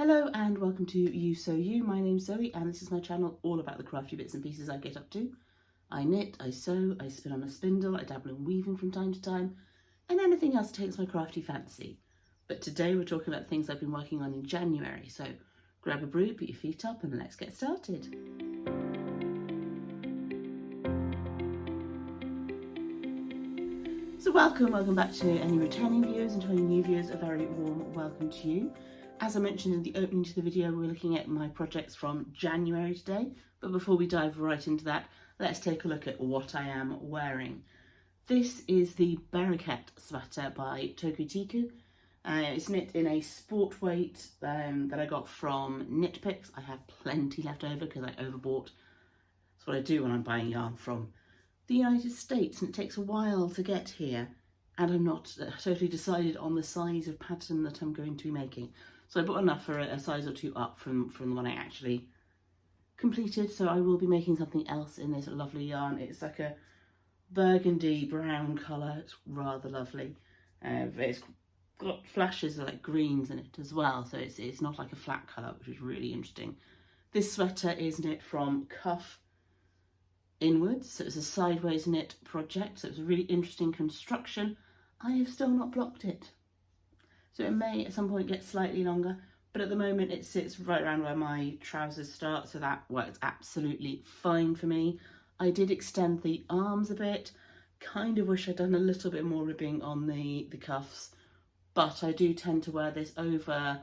Hello and welcome to Ewe Sew You. My name's Zoe and this is my channel all about the crafty bits and pieces I get up to. I knit, I sew, I spin on a spindle, I dabble in weaving from time to time, and anything else that takes my crafty fancy. But today we're talking about things I've been working on in January, so grab a brew, put your feet up and let's get started. So welcome back to any returning viewers, and to any new viewers a very warm welcome to you. As I mentioned in the opening to the video, we're looking at my projects from January today, but before we dive right into that, let's take a look at what I am wearing. This is the Bereket sweater by Tokutiku. It's knit in a sport weight that I got from Knit Picks. I have plenty left over because I overbought. That's what I do when I'm buying yarn from the United States, and it takes a while to get here, and I'm not totally decided on the size of pattern that I'm going to be making. So I bought enough for a size or two up from the one I actually completed, so I will be making something else in this lovely yarn. It's like a burgundy brown colour, it's rather lovely. It's got flashes of like greens in it as well, so it's not like a flat colour, which is really interesting. This sweater is knit from cuff inwards, so it's a sideways knit project, so it's a really interesting construction. I have still not blocked it, so it may at some point get slightly longer, but at the moment it sits right around where my trousers start, so that works absolutely fine for me. I did extend the arms a bit, kind of wish I'd done a little bit more ribbing on the cuffs, but I do tend to wear this over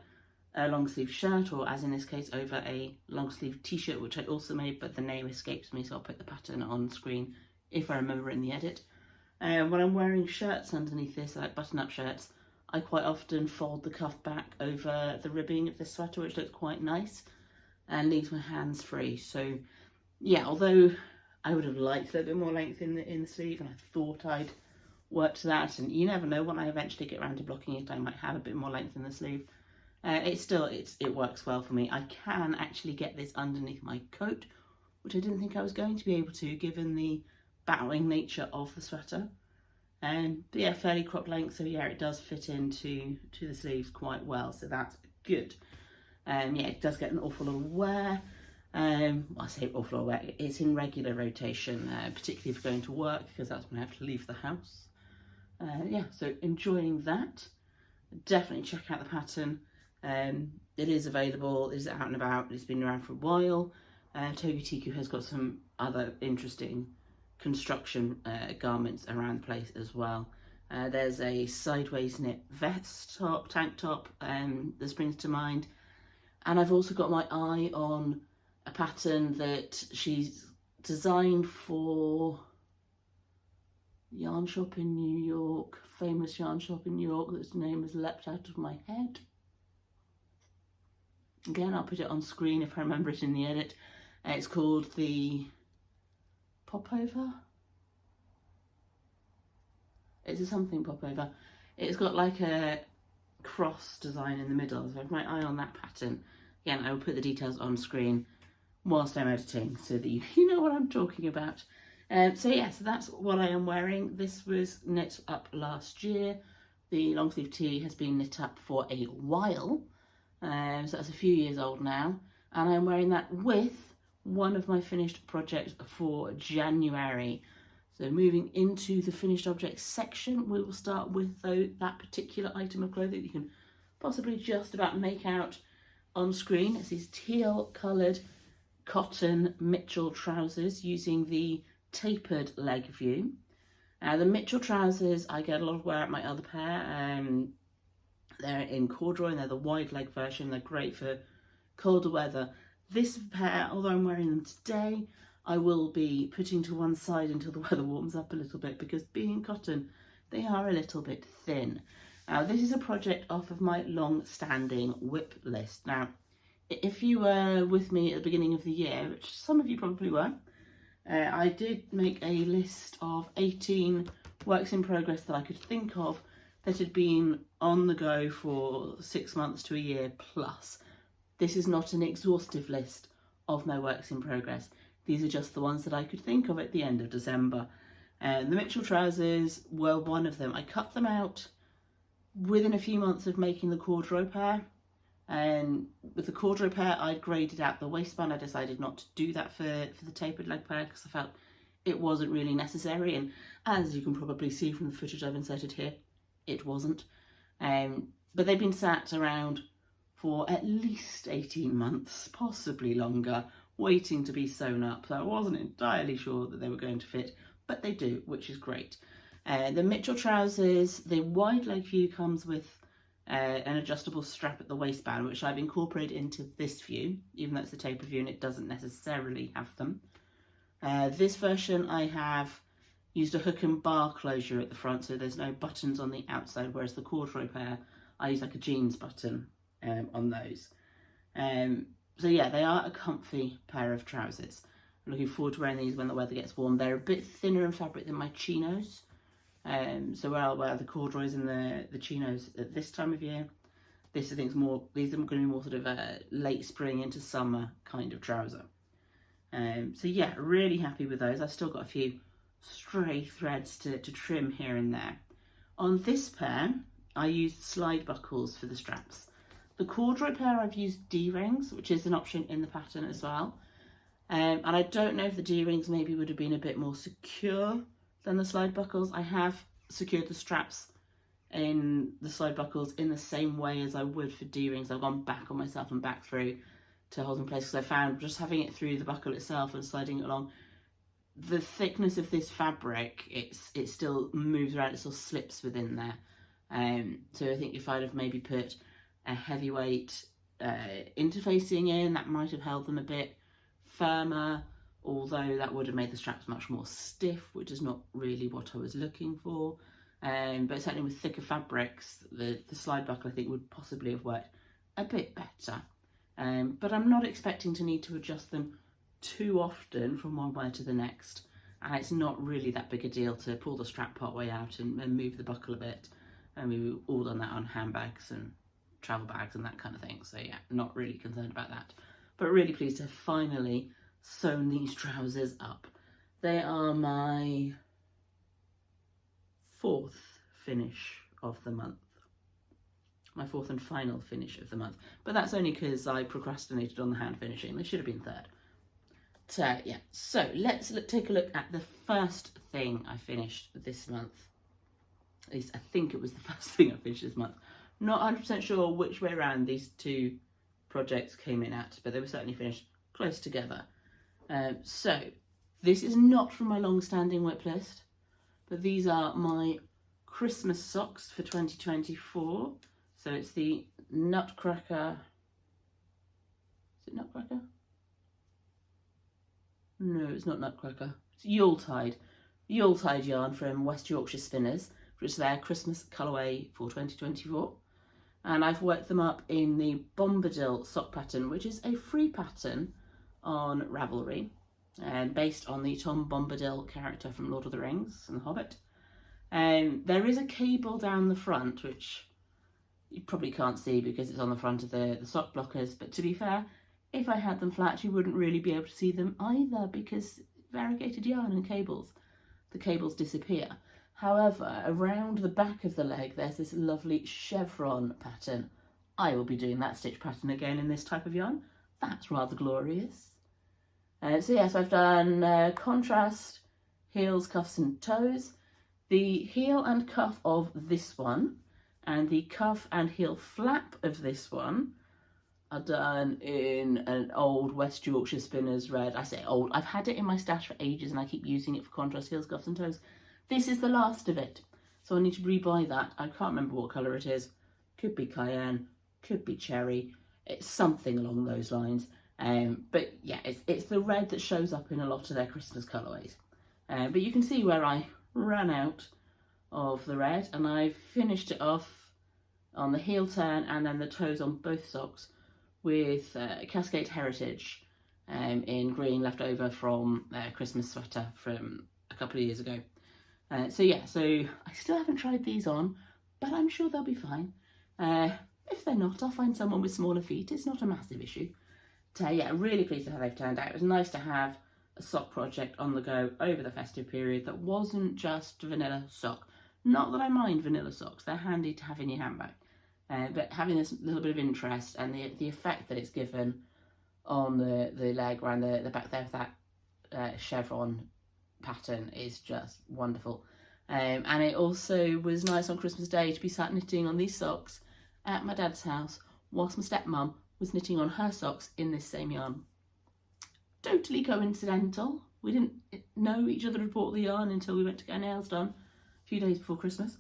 a long sleeve shirt, or as in this case over a long sleeve t-shirt, which I also made, but the name escapes me, so I'll put the pattern on screen if I remember in the edit. When I'm wearing shirts underneath this, like button up shirts, I quite often fold the cuff back over the ribbing of this sweater, which looks quite nice and leaves my hands free. So yeah, although I would have liked a little bit more length in the sleeve, and I thought I'd work to that, and you never know, when I eventually get around to blocking it I might have a bit more length in the sleeve. It works well for me. I can actually get this underneath my coat, which I didn't think I was going to be able to given the bowing nature of the sweater. But yeah, fairly crop length, so yeah, it does fit into the sleeves quite well, so that's good. Yeah, it does get an awful lot of wear. I say awful lot of wear, it's in regular rotation, particularly if you're going to work, because that's when I have to leave the house. Yeah, so enjoying that. Definitely check out the pattern. It is available, it is out and about, it's been around for a while. Tokutiku has got some other interesting construction garments around the place as well. There's a sideways knit vest top, tank top that springs to mind, and I've also got my eye on a pattern that she's designed for yarn shop in New York, famous yarn shop in New York, that's name has leapt out of my head. Again, I'll put it on screen if I remember it in the edit. It's called the Popover. It's a something popover. It's got like a cross design in the middle, so I have my eye on that pattern. Again, I will put the details on screen whilst I'm editing so that you know what I'm talking about. So yeah, so that's what I am wearing. This was knit up last year. The long sleeve tee has been knit up for a while, so that's a few years old now, and I'm wearing that with one of my finished projects for January. So moving into the finished objects section, we will start with that particular item of clothing that you can possibly just about make out on screen. It's these teal coloured cotton Mitchell trousers using the tapered leg view. The Mitchell trousers, I get a lot of wear at my other pair. They're in corduroy and they're the wide leg version. They're great for colder weather. This pair, although I'm wearing them today, I will be putting to one side until the weather warms up a little bit, because being cotton, they are a little bit thin. Now, this is a project off of my long-standing whip list. Now, if you were with me at the beginning of the year, which some of you probably were, I did make a list of 18 works in progress that I could think of that had been on the go for 6 months to a year plus. This is not an exhaustive list of my works in progress. These are just the ones that I could think of at the end of December. The Mitchell trousers were one of them. I cut them out within a few months of making the corduroy pair, And with the corduroy pair, I'd graded out the waistband. I decided not to do that for the tapered leg pair because I felt it wasn't really necessary. And as you can probably see from the footage I've inserted here, it wasn't. But they've been sat around for at least 18 months, possibly longer, waiting to be sewn up. So I wasn't entirely sure that they were going to fit, but they do, which is great. The Mitchell trousers, the wide leg view comes with an adjustable strap at the waistband, which I've incorporated into this view, even though it's the tapered view and it doesn't necessarily have them. This version I have used a hook and bar closure at the front, so there's no buttons on the outside, whereas the corduroy pair, I use like a jeans button on those. So yeah, they are a comfy pair of trousers. I'm looking forward to wearing these when the weather gets warm. They're a bit thinner in fabric than my chinos. So where I'll wear the corduroys and the chinos at this time of year, this I think is more, these are going to be more sort of a late spring into summer kind of trouser. So yeah, really happy with those. I've still got a few stray threads to trim here and there. On this pair, I used slide buckles for the straps. The corduroy pair I've used D-rings, which is an option in the pattern as well. And I don't know if the D-rings maybe would have been a bit more secure than the slide buckles. I have secured the straps in the slide buckles in the same way as I would for D-rings. I've gone back on myself and back through to hold in place because I found just having it through the buckle itself and sliding it along, the thickness of this fabric, it still moves around, it still slips within there. So I think if I'd have maybe put a heavyweight interfacing in, that might have held them a bit firmer, although that would have made the straps much more stiff, which is not really what I was looking for. But certainly with thicker fabrics, the slide buckle I think would possibly have worked a bit better. But I'm not expecting to need to adjust them too often from one wear to the next. And it's not really that big a deal to pull the strap part way out and move the buckle a bit. And we've all done that on handbags and travel bags and that kind of thing. So yeah, not really concerned about that. But really pleased to have finally sewn these trousers up. They are my 4th finish of the month. My 4th and final finish of the month. But that's only because I procrastinated on the hand finishing. They should have been 3rd. So yeah, so let's take a look at the first thing I finished this month. At least I think it was the first thing I finished this month. Not 100% sure which way around these two projects came in at, but they were certainly finished close together. So this is not from my long-standing whip list, but these are my Christmas socks for 2024. So it's the Nutcracker. Is it Nutcracker? No, it's not Nutcracker. It's Yuletide. Yuletide yarn from West Yorkshire Spinners, which is their Christmas colourway for 2024. And I've worked them up in the Bombadil sock pattern, which is a free pattern on Ravelry, and based on the Tom Bombadil character from Lord of the Rings and The Hobbit. There is a cable down the front, which you probably can't see because it's on the front of the sock blockers, but to be fair, if I had them flat, you wouldn't really be able to see them either because variegated yarn and cables, the cables disappear. However, around the back of the leg, there's this lovely chevron pattern. I will be doing that stitch pattern again in this type of yarn. That's rather glorious. So yes, I've done contrast, heels, cuffs and toes. The heel and cuff of this one and the cuff and heel flap of this one are done in an old West Yorkshire Spinners red. I say old, I've had it in my stash for ages and I keep using it for contrast, heels, cuffs and toes. This is the last of it, so I need to rebuy that. I can't remember what colour it is. Could be cayenne, could be cherry. It's something along those lines. But yeah, it's the red that shows up in a lot of their Christmas colourways. But you can see where I ran out of the red, and I finished it off on the heel turn and then the toes on both socks with Cascade Heritage in green, left over from a Christmas sweater from a couple of years ago. So yeah, so I still haven't tried these on, but I'm sure they'll be fine. If they're not, I'll find someone with smaller feet. It's not a massive issue. So yeah, really pleased with how they've turned out. It was nice to have a sock project on the go over the festive period that wasn't just vanilla sock. Not that I mind vanilla socks, they're handy to have in your handbag. But having this little bit of interest and the effect that it's given on the leg around the back there with that chevron pattern is just wonderful. And it also was nice on Christmas Day to be sat knitting on these socks at my dad's house whilst my stepmum was knitting on her socks in this same yarn. Totally coincidental. We didn't know each other had bought the yarn until we went to get our nails done a few days before Christmas.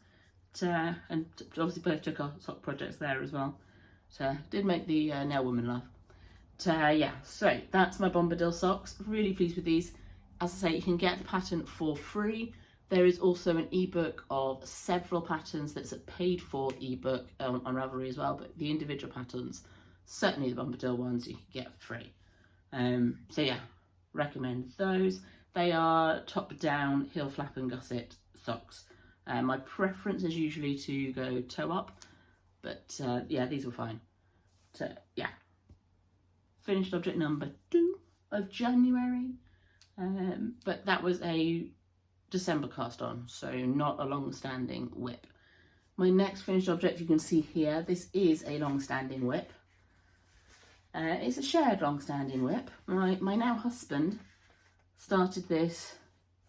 And obviously both took our sock projects there as well. So did make the nail woman laugh. Yeah, so that's my Bombadil socks. Really pleased with these. As I say, you can get the pattern for free. There is also an ebook of several patterns that's a paid for ebook on Ravelry as well, but the individual patterns, certainly the Bombadil ones, you can get for free. So yeah, recommend those. They are top down heel flap and gusset socks. My preference is usually to go toe up, but yeah, these were fine. So yeah, finished object number 2 of January, but that was a December cast on, so not a long-standing whip. My next finished object you can see here, this is a long-standing whip. It's a shared long-standing whip. My now husband started this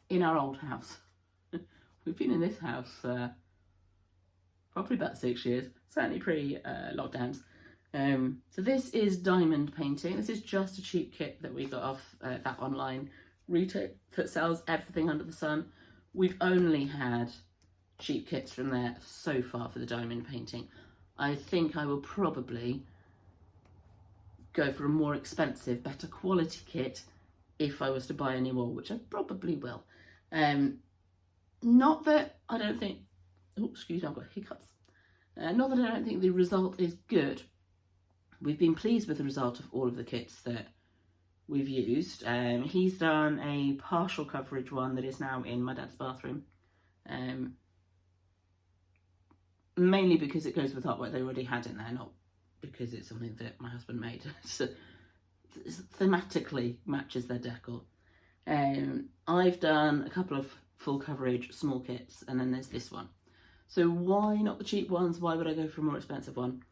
in our old house. We've been in this house probably about 6 years, certainly pre-lockdowns. So this is diamond painting. This is just a cheap kit that we got off that online retailer that sells everything under the sun. We've only had cheap kits from there so far for the diamond painting. I think I will probably go for a more expensive, better quality kit if I was to buy any more, which I probably will. Not that I don't think, oh, excuse me, I've got hiccups. Not that I don't think the result is good. We've been pleased with the result of all of the kits that we've used. He's done a partial coverage one that is now in my dad's bathroom. Mainly because it goes with artwork they already had in there, not because it's something that my husband made. So it thematically matches their decor. I've done a couple of full coverage small kits, and then there's this one. So why not the cheap ones? Why would I go for a more expensive one?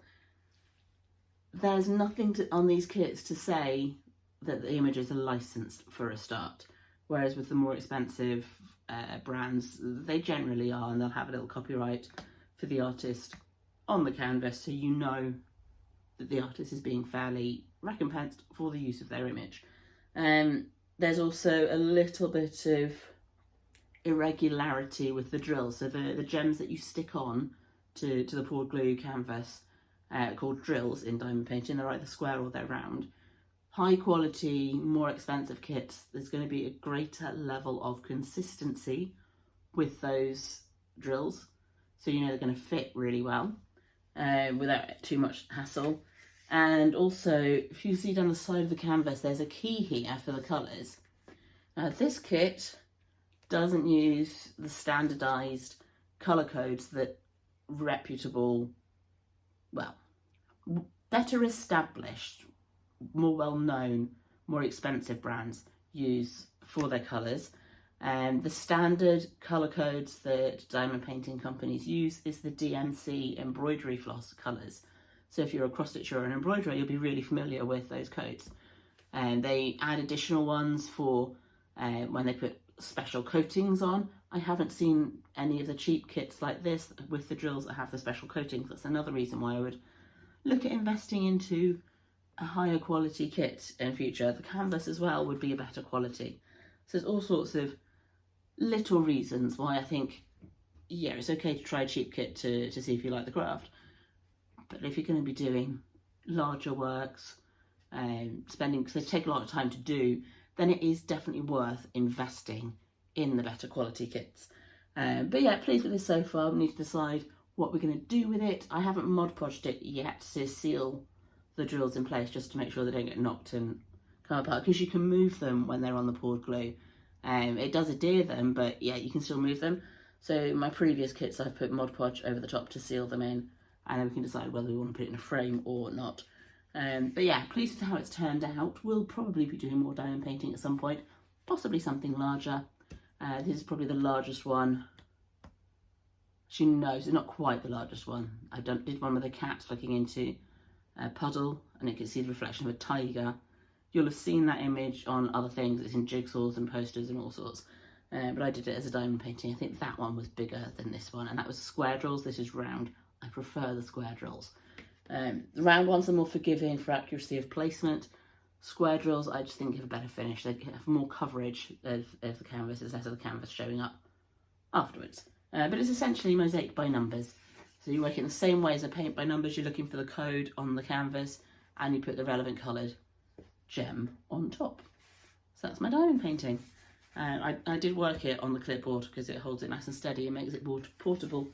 There's nothing on these kits to say that the images are licensed for a start, whereas with the more expensive brands, they generally are, and they'll have a little copyright for the artist on the canvas, so you know that the artist is being fairly recompensed for the use of their image. There's also a little bit of irregularity with the drills, so the gems that you stick on to the poured glue canvas, called drills in diamond painting, they're either square or they're round. High quality, more expensive kits, there's going to be a greater level of consistency with those drills, so you know they're going to fit really well without too much hassle. And also, if you see down the side of the canvas, there's a key here for the colours. Now this kit doesn't use the standardised colour codes that reputable, well, better established, more well-known, more expensive brands use for their colours. The standard colour codes that diamond painting companies use is the DMC embroidery floss colours. So if you're a cross-stitcher or an embroiderer, you'll be really familiar with those codes. And they add additional ones for when they put special coatings on. I haven't seen any of the cheap kits like this with the drills that have the special coatings. That's another reason why I would look at investing into a higher quality kit in future. The canvas as well would be a better quality. So there's all sorts of little reasons why I think, yeah, it's okay to try a cheap kit to see if you like the craft. But if you're going to be doing larger works, spending, because they take a lot of time to do, then it is definitely worth investing in the better quality kits. But yeah, pleased with this so far. We need to decide what we're going to do with it. I haven't Mod Podged it yet to seal the drills in place, just to make sure they don't get knocked and come apart, because you can move them when they're on the poured glue. It does adhere them, but yeah, you can still move them. So my previous kits, I've put Mod Podge over the top to seal them in, and then we can decide whether we want to put it in a frame or not. But yeah, pleased with how it's turned out. We'll probably be doing more diamond painting at some point, possibly something larger. This is probably the largest one As you know, it's not quite the largest one. I did one with a cat looking into a puddle, and it could see the reflection of a tiger. You'll have seen that image on other things. It's in jigsaws and posters and all sorts. But I did it as a diamond painting. I think that one was bigger than this one, and that was square drills. This is round. I prefer the square drills. The round ones are more forgiving for accuracy of placement. Square drills, I just think, give a better finish. They have more coverage of the canvas. There's less of the canvas showing up afterwards. But it's essentially mosaic by numbers. So you work in the same way as a paint by numbers. You're looking for the code on the canvas, and you put the relevant coloured gem on top. So that's my diamond painting. I did work it on the clipboard because it holds it nice and steady and makes it portable.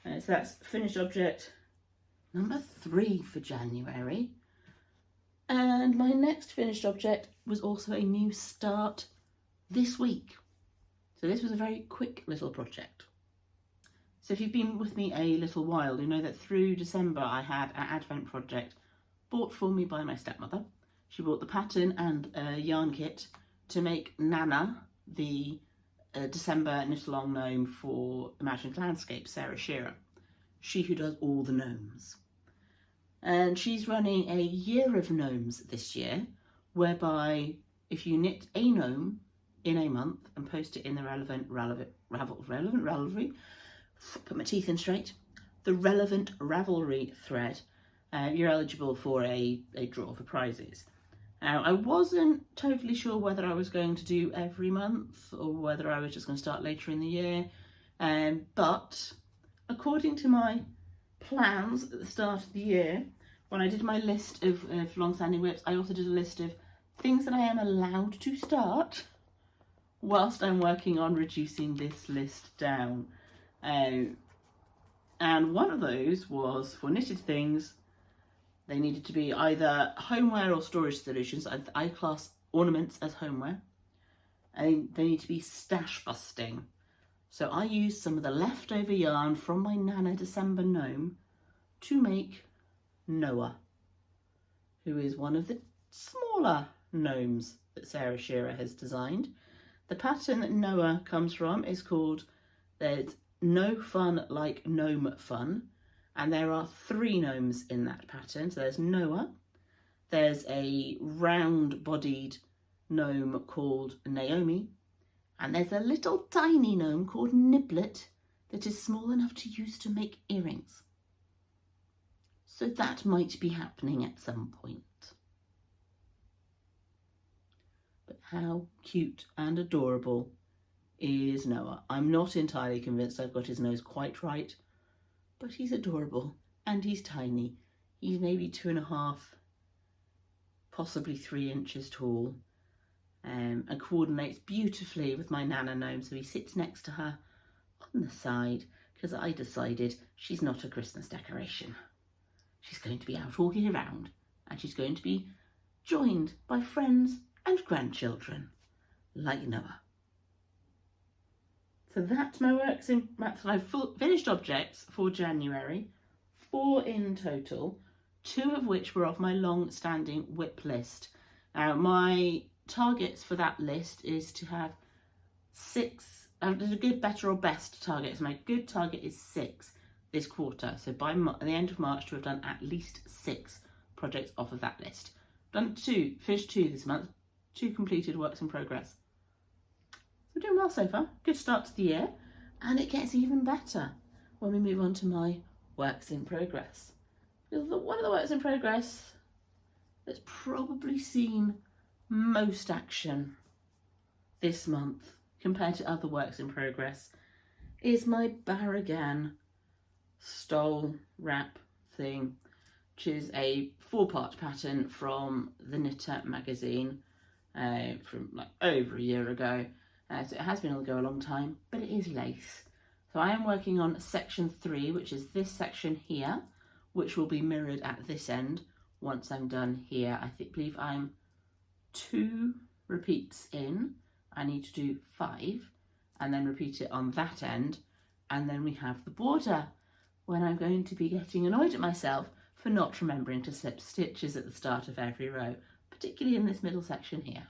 So that's finished object number 3 for January. And my next finished object was also a new start this week. So this was a very quick little project. So if you've been with me a little while, you know that through December I had an advent project bought for me by my stepmother. She bought the pattern and a yarn kit to make Nana, the December knit-along gnome for Imagined Landscape, Sarah Shearer. She who does all the gnomes. And she's running a year of gnomes this year, whereby if you knit a gnome in a month and post it in the relevant Ravelry, put my teeth in straight, the relevant Ravelry thread, you're eligible for a draw for prizes. Now, I wasn't totally sure whether I was going to do every month or whether I was just going to start later in the year, but according to my plans at the start of the year, when I did my list of long-standing WIPs, I also did a list of things that I am allowed to start whilst I'm working on reducing this list down. And one of those was for knitted things. They needed to be either homeware or storage solutions. I class ornaments as homeware. And they need to be stash busting. So I used some of the leftover yarn from my Nana December gnome to make Noah, who is one of the smaller gnomes that Sarah Shearer has designed. The pattern that Noah comes from is called There's No Fun Like Gnome Fun, and there are 3 gnomes in that pattern. So there's Noah, there's a round-bodied gnome called Naomi, and there's a little tiny gnome called Niblet that is small enough to use to make earrings. So that might be happening at some point. But how cute and adorable is Noah? I'm not entirely convinced I've got his nose quite right, but he's adorable and he's tiny. He's maybe 2.5, possibly 3 inches tall, and coordinates beautifully with my Nana gnome. So he sits next to her on the side because I decided she's not a Christmas decoration. She's going to be out all year round, and she's going to be joined by friends and grandchildren like Noah. So that's my finished objects for January, 4 in total, 2 of which were off my long-standing WIP list. Now, my targets for that list is to have 6, there's a good, better or best target. So my good target is 6 this quarter. So by the end of March to have done at least 6 projects off of that list. Done 2, finished 2 this month, 2 completed works in progress. We're doing well so far. Good start to the year, and it gets even better when we move on to my works in progress. One of the works in progress that's probably seen most action this month compared to other works in progress is my Barragan stole wrap thing, which is a 4-part pattern from the Knitter magazine from like over a year ago. So it has been on the go a long time, but it is lace. So I am working on section 3, which is this section here, which will be mirrored at this end once I'm done here. I believe I'm 2 repeats in. I need to do 5 and then repeat it on that end. And then we have the border, when I'm going to be getting annoyed at myself for not remembering to slip stitches at the start of every row, particularly in this middle section here.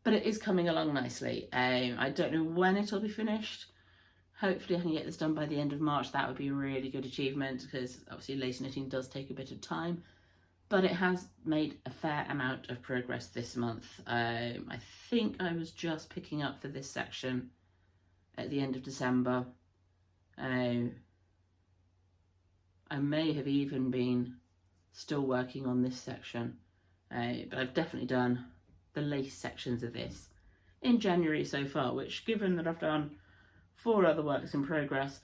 But it is coming along nicely. I don't know when it'll be finished. Hopefully I can get this done by the end of March. That would be a really good achievement, because obviously lace knitting does take a bit of time, but it has made a fair amount of progress this month. I think I was just picking up for this section at the end of December. I may have even been still working on this section, but I've definitely done the lace sections of this in January so far, which, given that I've done 4 other works in progress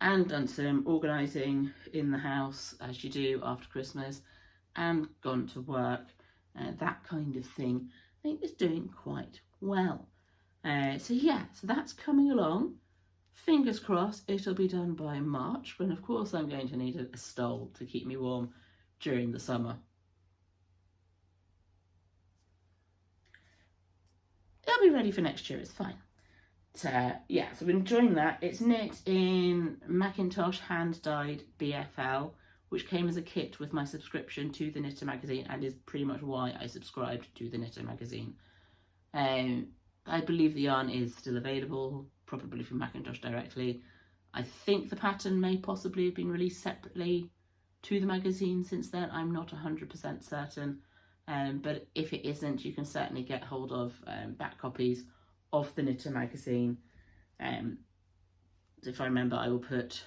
and done some organising in the house, as you do after Christmas, and gone to work, that kind of thing, I think is doing quite well. So yeah, so that's coming along. Fingers crossed it'll be done by March, when of course I'm going to need a stole to keep me warm during the summer. It'll be ready for next year, it's fine. Yeah, so I've been enjoying that. It's knit in Macintosh hand-dyed BFL, which came as a kit with my subscription to the Knitter magazine, and is pretty much why I subscribed to the Knitter magazine. I believe the yarn is still available, probably from Macintosh directly. I think the pattern may possibly have been released separately to the magazine since then. I'm not 100% certain, but if it isn't, you can certainly get hold of back copies of the Knitter magazine. If I remember, I will put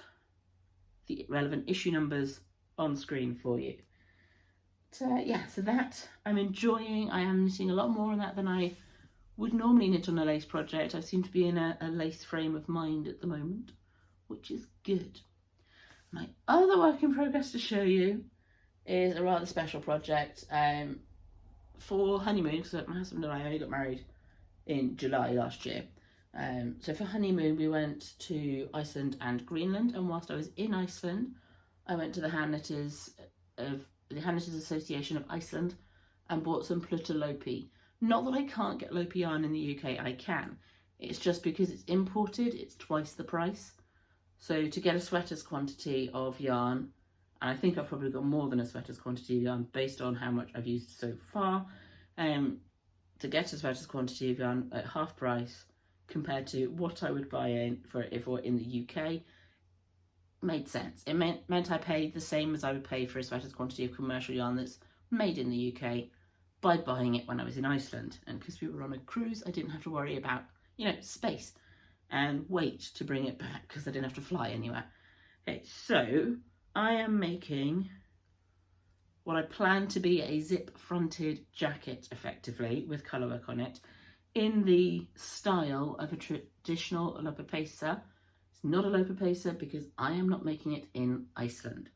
the relevant issue numbers on screen for you. Yeah, so that I'm enjoying. I am knitting a lot more on that than I would normally knit on a lace project. I seem to be in a lace frame of mind at the moment, which is good. My other work in progress to show you is a rather special project for honeymoon, because my husband and I only got married in July last year. So for honeymoon we went to Iceland and Greenland, and whilst I was in Iceland I went to the Hand Knitters Association of Iceland and bought some Plutta Lopi. Not that I can't get Lopi yarn in the UK, I can. It's just because it's imported, it's twice the price. So to get a sweater's quantity of yarn, and I think I've probably got more than a sweater's quantity of yarn based on how much I've used so far, to get a sweater's quantity of yarn at half price compared to what I would buy in for if it were in the UK, made sense. It meant I paid the same as I would pay for a sweater's quantity of commercial yarn that's made in the UK by buying it when I was in Iceland. And because we were on a cruise, I didn't have to worry about, space and weight to bring it back, because I didn't have to fly anywhere. Okay, so I am making what I plan to be a zip-fronted jacket, effectively, with colourwork on it, in the style of a traditional lopa pesa. It's not a lopa pesa because I am not making it in Iceland.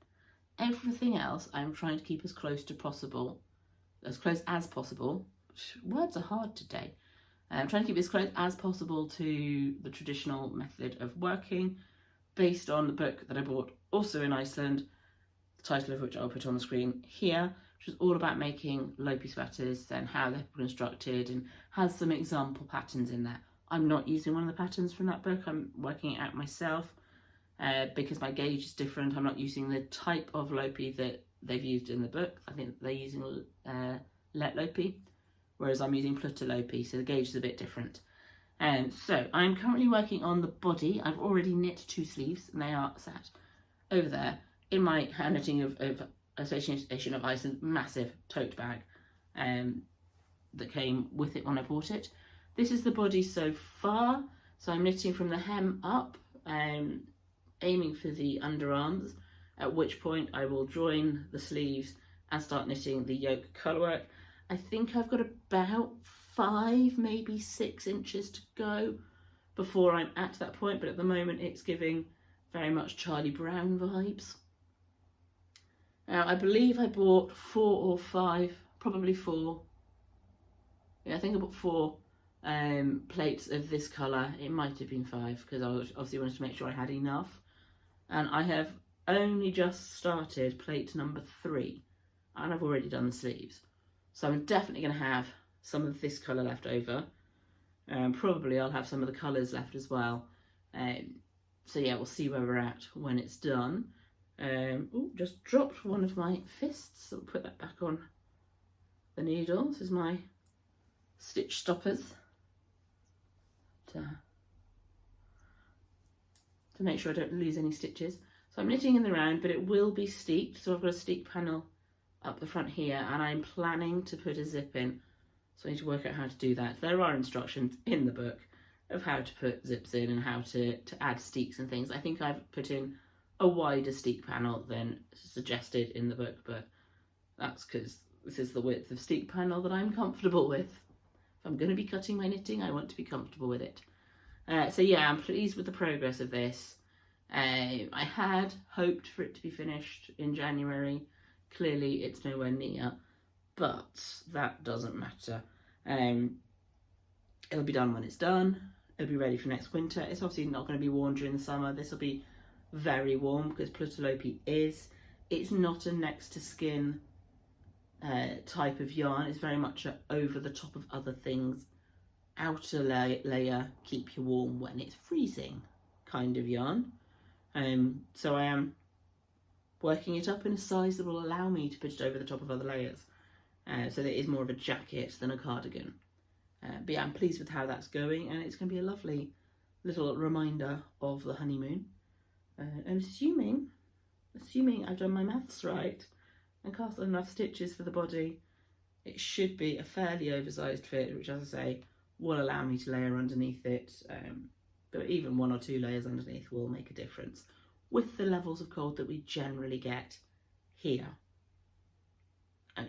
Everything else I'm trying to keep as close as possible. Words are hard today. I'm trying to keep it as close as possible to the traditional method of working, based on the book that I bought also in Iceland, the title of which I'll put on the screen here, which is all about making Lopi sweaters and how they're constructed, and has some example patterns in there. I'm not using one of the patterns from that book, I'm working it out myself, because my gauge is different. I'm not using the type of Lopi that they've used in the book. I think they're using Let Lopi, whereas I'm using Plutta Lopi, so the gauge is a bit different. So I'm currently working on the body. I've already knit 2 sleeves, and they are sat over there in my hand knitting of Association of Iceland massive tote bag that came with it when I bought it. This is the body so far. So I'm knitting from the hem up, aiming for the underarms, at which point I will join the sleeves and start knitting the yoke colourwork. I think I've got about 5, maybe 6 inches to go before I'm at that point, but at the moment it's giving very much Charlie Brown vibes. Now, I believe I bought 4 or 5, probably 4. Yeah, I think I bought 4 plates of this colour. It might have been 5 because I obviously wanted to make sure I had enough. And I have only just started plate number 3, and I've already done the sleeves. So I'm definitely going to have some of this colour left over. Probably I'll have some of the colours left as well. So yeah, we'll see where we're at when it's done. Oh, just dropped one of my fists, so I'll put that back on the needle. This is my stitch stoppers. to make sure I don't lose any stitches. So I'm knitting in the round, but it will be steeked. So I've got a steek panel up the front here, and I'm planning to put a zip in. So I need to work out how to do that. There are instructions in the book of how to put zips in and how to add steeks and things. I think I've put in a wider steek panel than suggested in the book, but that's because this is the width of steek panel that I'm comfortable with. If I'm going to be cutting my knitting, I want to be comfortable with it. So yeah, I'm pleased with the progress of this. I had hoped for it to be finished in January. Clearly it's nowhere near, but that doesn't matter. It'll be done when it's done. It'll be ready for next winter. It's obviously not going to be worn during the summer. This will be very warm because Plutalope is. It's not a next to skin type of yarn. It's very much a over the top of other things, outer layer, keep you warm when it's freezing kind of yarn. So I am working it up in a size that will allow me to put it over the top of other layers. So that it is more of a jacket than a cardigan. But yeah, I'm pleased with how that's going, and it's going to be a lovely little reminder of the honeymoon. And assuming I've done my maths right and cast enough stitches for the body, it should be a fairly oversized fit, which, as I say, will allow me to layer underneath it. But even 1 or 2 layers underneath will make a difference with the levels of cold that we generally get here.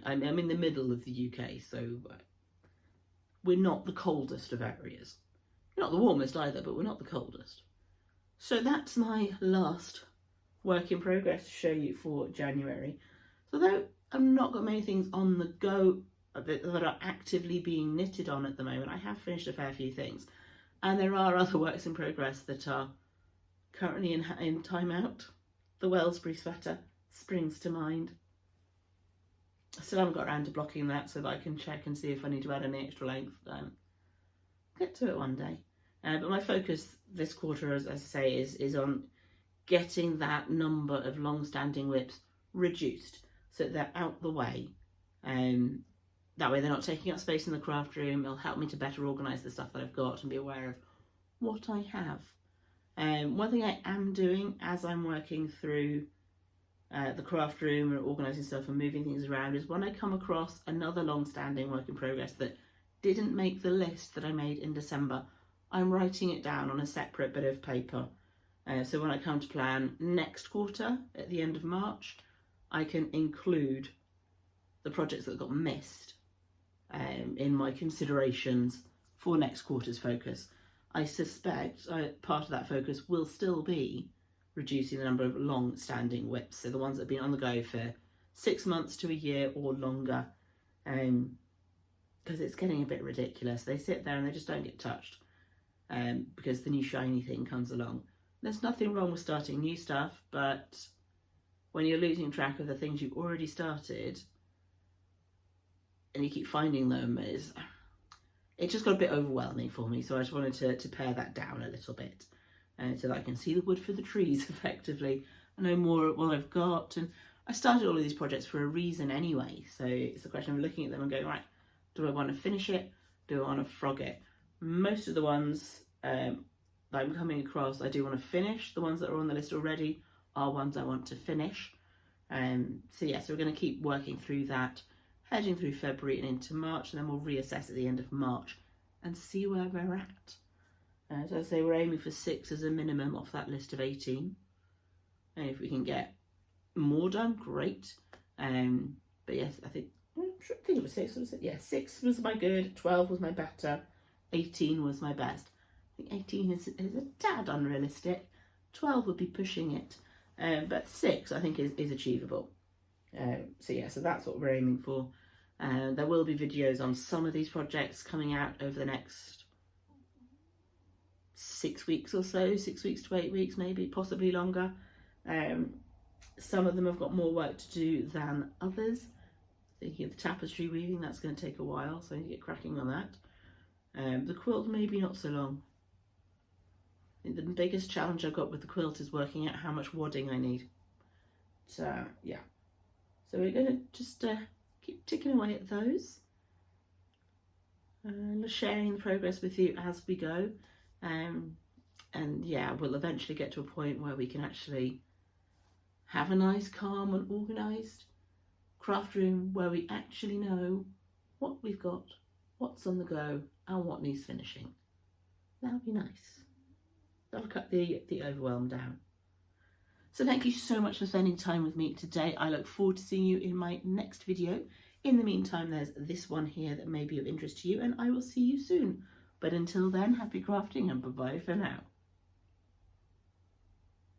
I'm in the middle of the UK, so we're not the coldest of areas. We're not the warmest either, but we're not the coldest. So that's my last work in progress to show you for January. So though I've not got many things on the go that are actively being knitted on at the moment, I have finished a fair few things. And there are other works in progress that are currently in timeout. The Wellsbury sweater springs to mind. I still haven't got around to blocking that so that I can check and see if I need to add any extra length. Get to it one day. But my focus this quarter, as I say, is on getting that number of long-standing whips reduced so that they're out the way. That way they're not taking up space in the craft room. It'll help me to better organise the stuff that I've got and be aware of what I have. One thing I am doing as I'm working through the craft room and organising stuff and moving things around is when I come across another long-standing work in progress that didn't make the list that I made in December, I'm writing it down on a separate bit of paper. So when I come to plan next quarter at the end of March, I can include the projects that got missed in my considerations for next quarter's focus. I suspect part of that focus will still be reducing the number of long-standing whips, so the ones that have been on the go for 6 months to a year or longer, because it's getting a bit ridiculous. They sit there and they just don't get touched because the new shiny thing comes along. There's nothing wrong with starting new stuff, but when you're losing track of the things you've already started and you keep finding them, it just got a bit overwhelming for me. So I just wanted to pare that down a little bit so that I can see the wood for the trees effectively. I know more what I've got, and I started all of these projects for a reason anyway. So it's a question of looking at them and going, right, do I want to finish it? Do I want to frog it? Most of the ones that I'm coming across, I do want to finish. The ones that are on the list already are ones I want to finish. So yeah, so we're going to keep working through that, heading through February and into March, and then we'll reassess at the end of March and see where we're at. So as I say, we're aiming for 6 as a minimum off that list of 18. And if we can get more done, great. But yes, I think it was 6. Was it? Yeah, 6 was my good, 12 was my better, 18 was my best. I think 18 is a tad unrealistic. 12 would be pushing it, but 6 I think is achievable. So yeah, so that's what we're aiming for. There will be videos on some of these projects coming out over the next 6 weeks or so, 6 weeks to 8 weeks, maybe, possibly longer. Some of them have got more work to do than others. Thinking of the tapestry weaving, that's going to take a while, so I need to get cracking on that. The quilt, maybe not so long. I think the biggest challenge I've got with the quilt is working out how much wadding I need. So yeah, so we're going to just keep ticking away at those and sharing the progress with you as we go. And And yeah, we'll eventually get to a point where we can actually have a nice, calm and organised craft room where we actually know what we've got, what's on the go and what needs finishing. That'll be nice. That'll cut the overwhelm down. So thank you so much for spending time with me today. I look forward to seeing you in my next video. In the meantime, there's this one here that may be of interest to you, and I will see you soon. But until then, happy crafting and bye-bye for now.